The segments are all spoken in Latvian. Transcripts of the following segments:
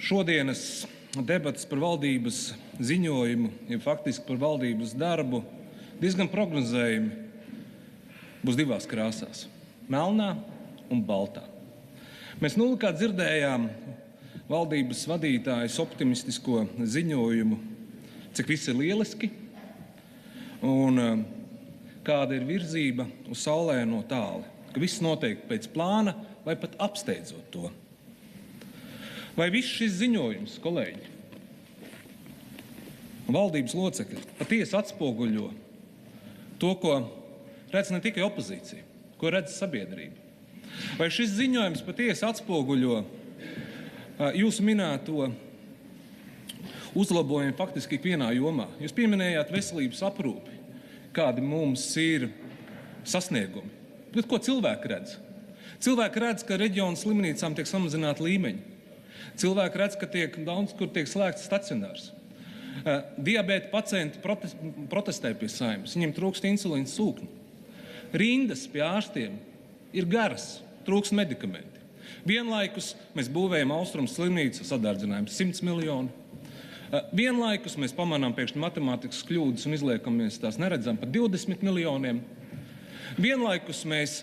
Šodienas debatas par valdības ziņojumu, ja faktiski par valdības darbu, diezgan prognozējami būs divās krāsās – melnā un baltā. Mēs kā dzirdējām valdības vadītājas optimistisko ziņojumu, cik viss ir lieliski un kāda ir virzība uz saulēno tāli, ka viss notiek pēc plāna vai pat apsteidzot to. Vai viss šis ziņojums, kolēģi, valdības locekļi patiesi atspoguļo to, ko redz ne tikai opozīcija, ko redz sabiedrība? Vai šis ziņojums patiesi atspoguļo jūsu minēto uzlabojumu faktiski ikvienā jomā? Jūs pieminējāt veselības aprūpi, kādi mums ir sasniegumi. Bet ko cilvēki redz? Cilvēki redz, ka reģionu slimnīcām tiek samazināti līmeņi. Cilvēki redz, ka daudz kur tiek slēgts stacionārs. Diabēta pacienti protestē pie Saeimas, viņiem trūkst insulīna sūkņu. Rindas pie ārstiem ir garas, trūkst medikamenti. Vienlaikus mēs būvējam Austrumu slimnīcu, sadārdzinājums 100 miljoni. Vienlaikus mēs pamanām pēkšņi matemātikas kļūdas un izliekamies tās neredzam par 20 miljoniem. Vienlaikus mēs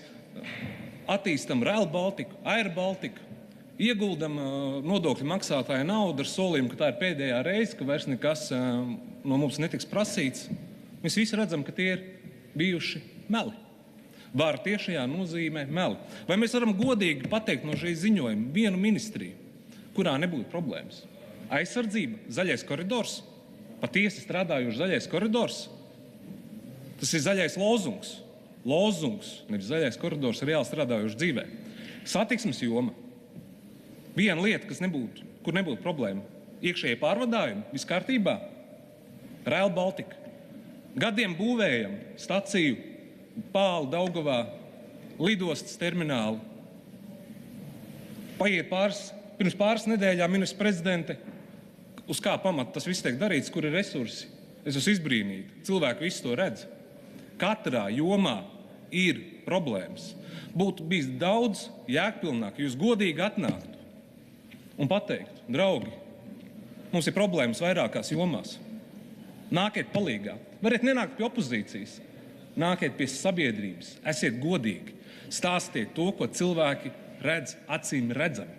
attīstam Rail Baltiku, Air Baltiku, ieguldam nodokļu maksātāja naudu ar solījumu, ka tā ir pēdējā reize, ka vairs nekas no mums netiks prasīts. Mēs visi redzam, ka tie ir bijuši meli. Vārdu tiešajā nozīmē meli. Vai mēs varam godīgi pateikt no šī ziņojuma vienu ministriju, kurā nebūtu problēmas? Aizsardzība, zaļais koridors, patiesi strādājuši zaļais koridors. Tas ir zaļais lozungs. Lozungs, nevis zaļais koridors, reāli strādājuši dzīvē. Satiksmes joma. Viena lieta, kur nebūtu problēma. Iekšējie pārvadājumi, viss kārtībā. Rail Baltica. Gadiem būvējam staciju, Pālu, Daugavā, lidostas terminālu. Pirms pāris nedēļām ministrs prezidente, uz kā pamata tas viss tiek darīts, kur ir resursi. Es esmu izbrīnīta. Cilvēki visu to redz. Katrā jomā ir problēmas. Būtu bijis daudz jēgpilnāk, ja jūs godīgi atnāktu un pateiktu, draugi, mums ir problēmas vairākās jomās. Nākiet palīgā. Variet nenākt pie opozīcijas. Nākiet pie sabiedrības. Esiet godīgi. Stāstiet to, ko cilvēki redz acīm redzami.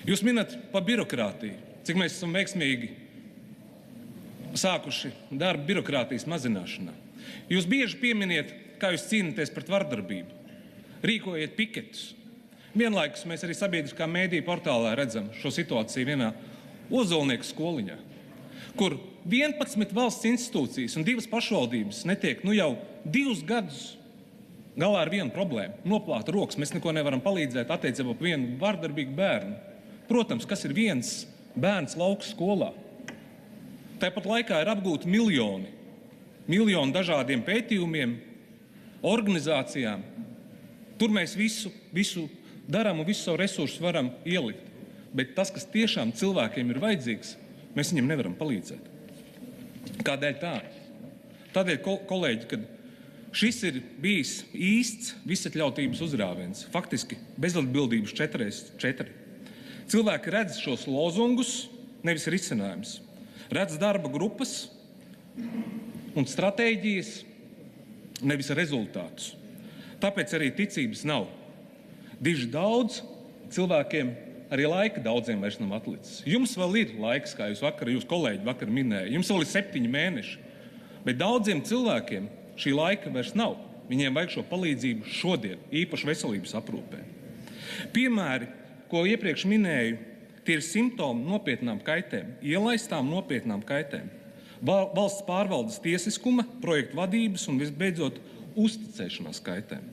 Jūs minat par birokrātiju, cik mēs esam veiksmīgi sākuši darbu birokrātijas mazināšanā. Jūs bieži pieminiet, kā jūs cīnaties pret vardarbību. Rīkojiet piketus. Vienlaikus mēs arī sabiedriskā mēdīja portālā redzam šo situāciju vienā Ozolnieku skoliņā, kur 11 valsts institūcijas un 2 pašvaldības netiek jau 2 gadus galā ar vienu problēmu. Noplāta rokas, mēs neko nevaram palīdzēt attiecībā par vienu vardarbīgu bērnu. Protams, kas ir viens bērns lauku skolā. Tāpat laikā ir apgūti miljoni dažādiem pētījumiem, organizācijām. Tur mēs visu darām un visu savu resursu varam ielikt. Bet tas, kas tiešām cilvēkiem ir vajadzīgs, mēs viņiem nevaram palīdzēt. Kādēļ tā? Tādēļ, kolēģi, kad šis ir bijis īsts visatļautības uzrāviens, faktiski bezatbildības 4x4. Cilvēki redz šos lozungus, nevis risinājumus. Redz darba grupas un stratēģijas, nevis rezultātus. Tāpēc arī ticības nav. Diži daudz cilvēkiem arī laika daudziem vairs nav atlicis. Jums vēl ir laiks, kā jūs kolēģi vakar minēja. Jums vēl ir 7 mēneši. Bet daudziem cilvēkiem šī laika vairs nav. Viņiem vajag šo palīdzību šodien, īpaši veselības aprūpē. Piemēri, ko iepriekš minēju, tie ir simptomi nopietnām kaitēm, ielaistām nopietnām kaitēm. Valsts pārvaldes tiesiskuma, projektu vadības un visbeidzot uzticēšanās kaitēm.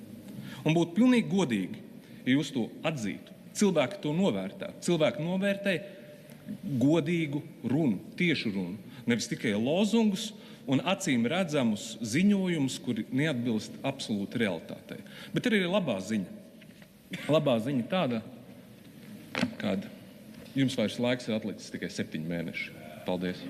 Un būtu pilnīgi godīgi, ja jūs to atzītu. Cilvēki to novērtē. Cilvēki novērtē godīgu runu, tiešu runu, nevis tikai lozungus un acīm redzamus ziņojumus, kuri neatbilst absolūti realitātei. Bet arī ir labā ziņa. Labā ziņa tāda, kad jums vairs laiks ir atlicis tikai 7 mēneši. Paldies!